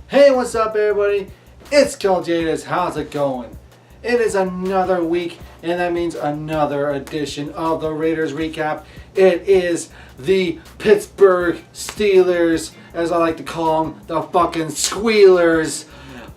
Hey, what's up everybody? It's Kiljaedas. How's it going? It is another week, and that means another edition of the Raiders Recap. It is the Pittsburgh Steelers, as I like to call them, the fucking Squealers,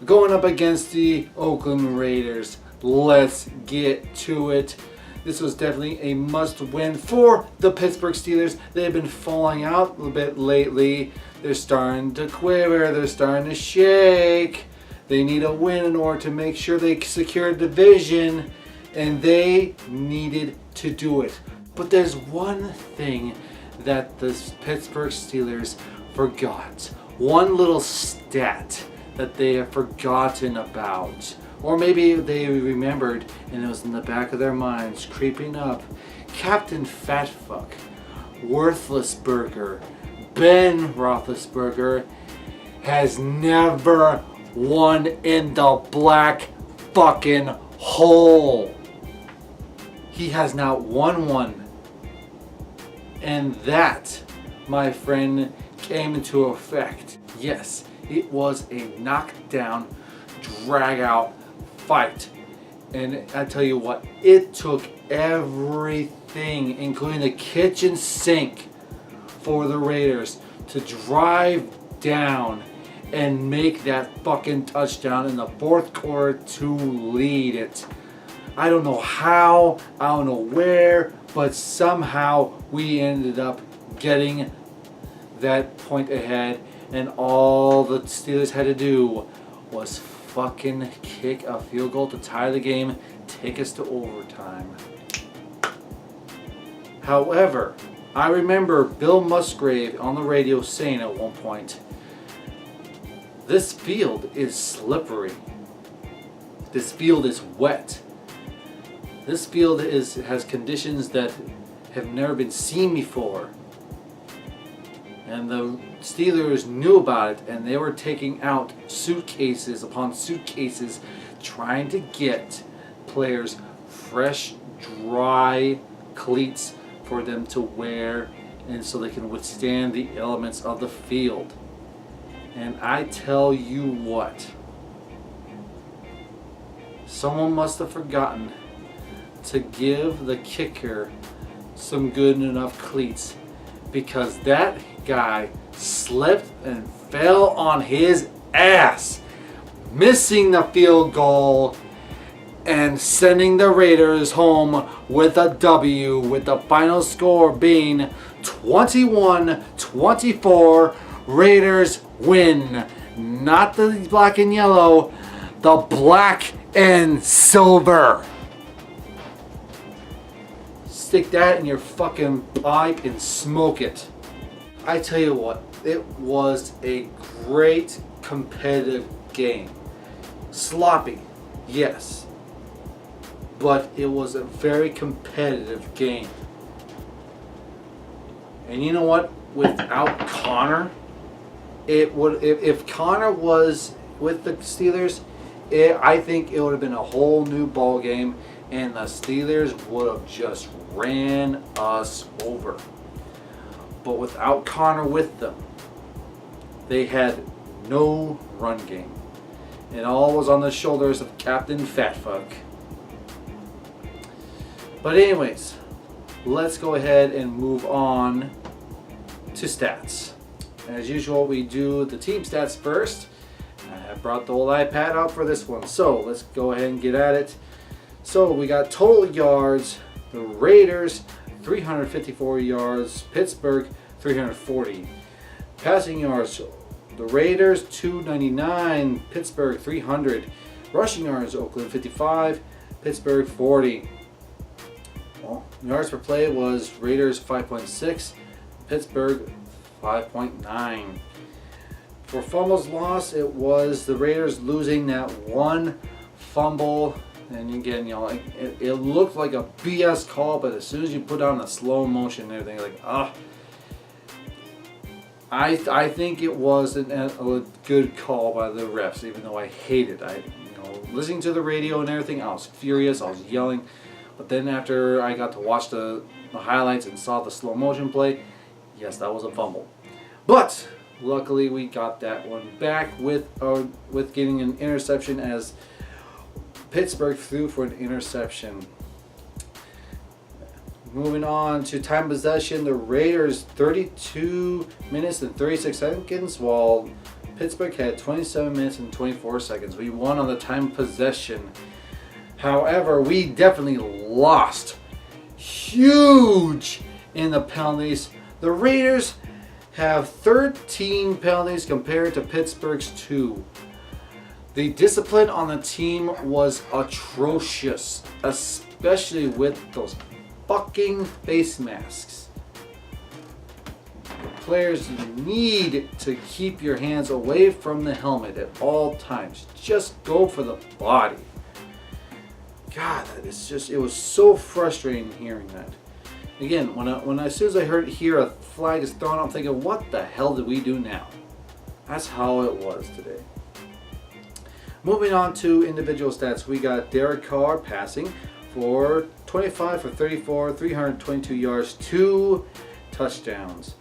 going up against the Oakland Raiders. Let's get to it. This was definitely a must-win for the Pittsburgh Steelers. They've been falling out a little bit lately. They're starting to quiver. They're starting to shake. They need a win in order to make sure they secure a division, and they needed to do it. But there's one thing that the Pittsburgh Steelers forgot. One little stat that they have forgotten about. Or maybe they remembered and it was in the back of their minds, creeping up. Captain Fatfuck, Worthless Burger, Ben Roethlisberger has never won in the black fucking hole. He has not won one. And that, my friend, came into effect. Yes, it was a knockdown, drag out fight. And I tell you what, it took everything, including the kitchen sink, for the Raiders to drive down and make that fucking touchdown in the fourth quarter to lead it. I don't know how, I don't know where, but somehow we ended up getting that point ahead, and all the Steelers had to do was fucking kick a field goal to tie the game, take us to overtime. However, I remember Bill Musgrave on the radio saying at one point, this field is slippery. This field is wet. This field has conditions that have never been seen before. And the Steelers knew about it, and they were taking out suitcases upon suitcases trying to get players fresh, dry cleats for them to wear, and so they can withstand the elements of the field. And I tell you what, someone must have forgotten to give the kicker some good enough cleats, because that guy slipped and fell on his ass, missing the field goal and sending the Raiders home with a W, with the final score being 21-24. Raiders win. Not the black and yellow, the black and silver. Stick that in your fucking pipe and smoke it. I tell you what, it was a great competitive game. Sloppy, yes, but it was a very competitive game. And you know what? Without Connor, it would. If Connor was with the Steelers, I think it would have been a whole new ball game, and the Steelers would have just ran us over. But without Connor with them, they had no run game. And all was on the shoulders of Captain Fatfuck. But anyways, let's go ahead and move on to stats. As usual, we do the team stats first. I brought the old iPad out for this one, so let's go ahead and get at it. So we got total yards, the Raiders 354 yards, Pittsburgh 340. Passing yards, the Raiders 299, Pittsburgh 300. Rushing yards, Oakland 55, Pittsburgh 40. Well, yards per play was Raiders 5.6, Pittsburgh 5.9. For fumbles lost, it was the Raiders losing that one fumble. And again, you know, like it looked like a BS call, but as soon as you put on the slow motion and everything, like, I think it was a good call by the refs, even though I hate it. Listening to the radio and everything, I was furious. I was yelling. But then after I got to watch the highlights and saw the slow motion play, yes, that was a fumble. But Luckily, we got that one back with getting an interception as Pittsburgh threw for an interception. Moving on to time possession, the Raiders 32 minutes and 36 seconds, while Pittsburgh had 27 minutes and 24 seconds. We won on the time possession. However, we definitely lost huge in the penalties. The Raiders have 13 penalties compared to Pittsburgh's 2. The discipline on the team was atrocious, especially with those fucking face masks. The players need to keep your hands away from the helmet at all times. Just go for the body. God, it was so frustrating hearing that. Again, as soon as I hear a flag is thrown, I'm thinking, what the hell did we do now? That's how it was today. Moving on to individual stats, we got Derek Carr passing for 25 for 34, 322 yards, 2 touchdowns.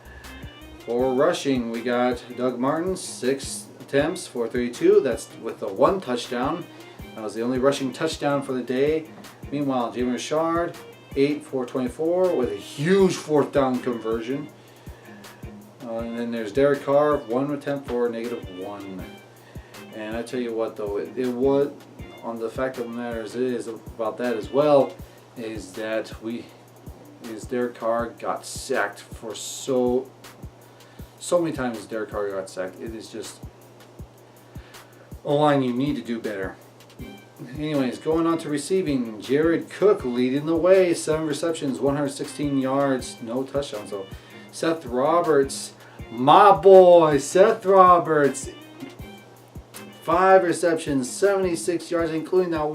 For rushing, we got Doug Martin, 6 attempts for 32. That's with the 1 touchdown. That was the only rushing touchdown for the day. Meanwhile, Jamie Richard, 8 for 24 with a huge 4th down conversion. And then there's Derek Carr, 1 attempt for -1. And I tell you what, though, it was on the fact of the matter is about that as well, is that Derek Carr got sacked for so many times. Derek Carr got sacked. It is just a line you need to do better. Anyways, going on to receiving, Jared Cook leading the way, 7 receptions, 116 yards, no touchdowns. So Seth Roberts, my boy, Seth Roberts, 5 receptions, 76 yards, including that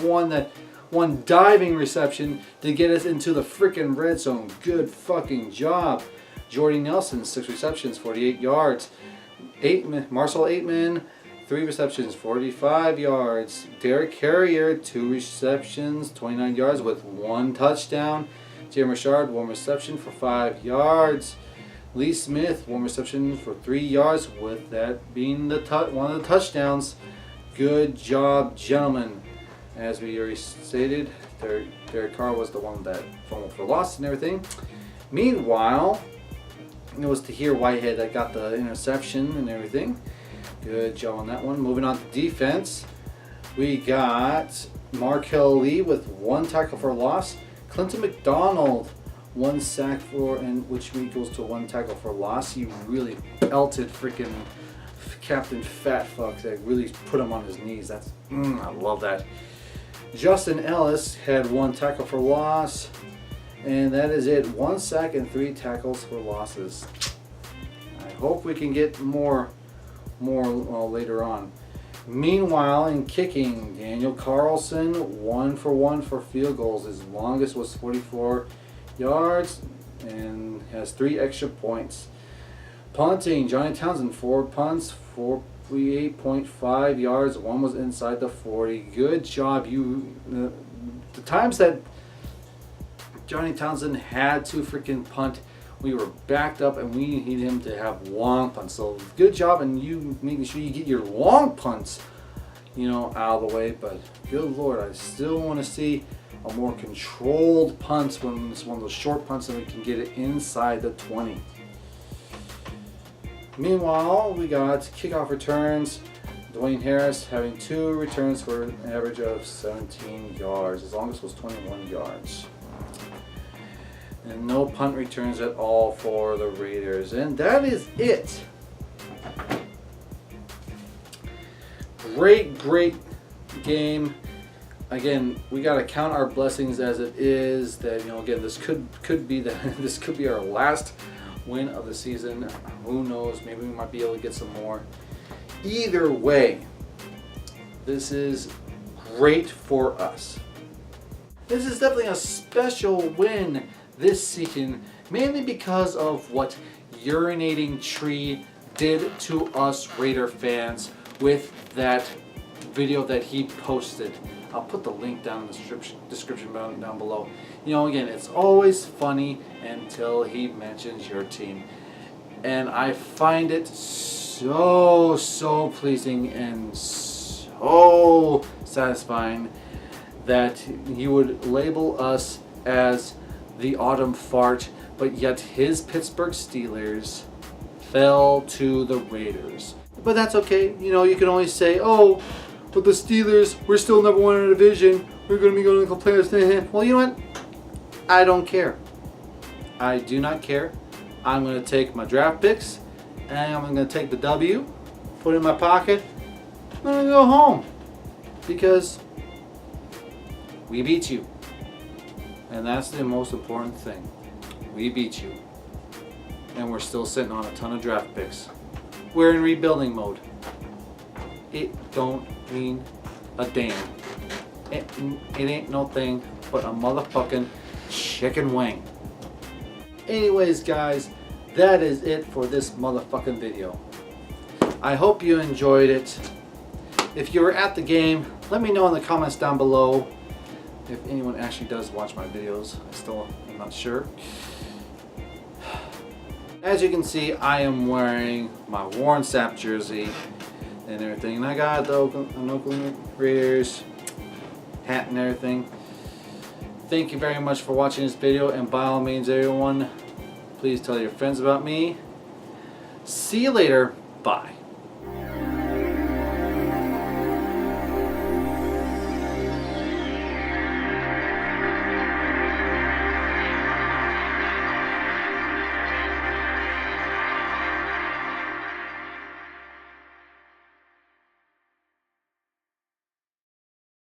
one diving reception to get us into the freaking red zone. Good fucking job. Jordy Nelson, 6 receptions, 48 yards. Marcel Aitman, 3 receptions, 45 yards. Derek Carrier, 2 receptions, 29 yards with 1 touchdown. Jim Richard, 1 reception for 5 yards. Lee Smith, 1 reception for 3 yards, with that being one of the touchdowns. Good job, gentlemen. As we already stated, Derek Carr was the one that fumbled for loss and everything. Meanwhile, it was Tahir Whitehead that got the interception and everything. Good job on that one. Moving on to defense, we got Markel Lee with 1 tackle for loss. Clinton McDonald, 1 sack for, and which equals to 1 tackle for loss. He really pelted freaking Captain Fat Fuck that really put him on his knees. I love that. Justin Ellis had 1 tackle for loss, and that is it. 1 sack and 3 tackles for losses. I hope we can get more later on. Meanwhile, in kicking, Daniel Carlson, 1 for 1 for field goals. His longest was 44 yards and has 3 extra points. Punting, Johnny Townsend, 4 punts, 48.5 yards. 1 was inside the 40. Good job. The times that Johnny Townsend had to freaking punt, we were backed up and we needed him to have long punts. So good job, and you making sure you get your long punts, out of the way. But good Lord, I still want to see a more controlled punt when it's one of those short punts and we can get it inside the 20. Meanwhile, we got kickoff returns. Dwayne Harris having 2 returns for an average of 17 yards. His longest was 21 yards. And no punt returns at all for the Raiders. And that is it. Great game. Again, we got to count our blessings as it is that, again, this could be our last win of the season. Who knows? Maybe we might be able to get some more. Either way, this is great for us. This is definitely a special win this season, mainly because of what Urinating Tree did to us Raider fans with that video that he posted. I'll put the link down in the description down below. Again, it's always funny until he mentions your team. And I find it so pleasing and so satisfying that you would label us as the autumn fart, but yet his Pittsburgh Steelers fell to the Raiders. But that's okay. You know, you can always say, oh, but the Steelers, we're still number one in the division. We're going to be going to the playoffs. Well, you know what? I don't care. I do not care. I'm going to take my draft picks and I'm going to take the W, put it in my pocket. I'm going to go home because we beat you. And that's the most important thing. We beat you. And we're still sitting on a ton of draft picks. We're in rebuilding mode. It don't mean a damn. It ain't no thing but a motherfucking chicken wing. Anyways, guys, that is it for this motherfucking video. I hope you enjoyed it. If you were at the game, let me know in the comments down below if anyone actually does watch my videos. I still am not sure. As you can see, I am wearing my Warren Sapp jersey and everything. And I got the Oakland Raiders hat and everything. Thank you very much for watching this video, and by all means, everyone, please tell your friends about me. See you later. Bye.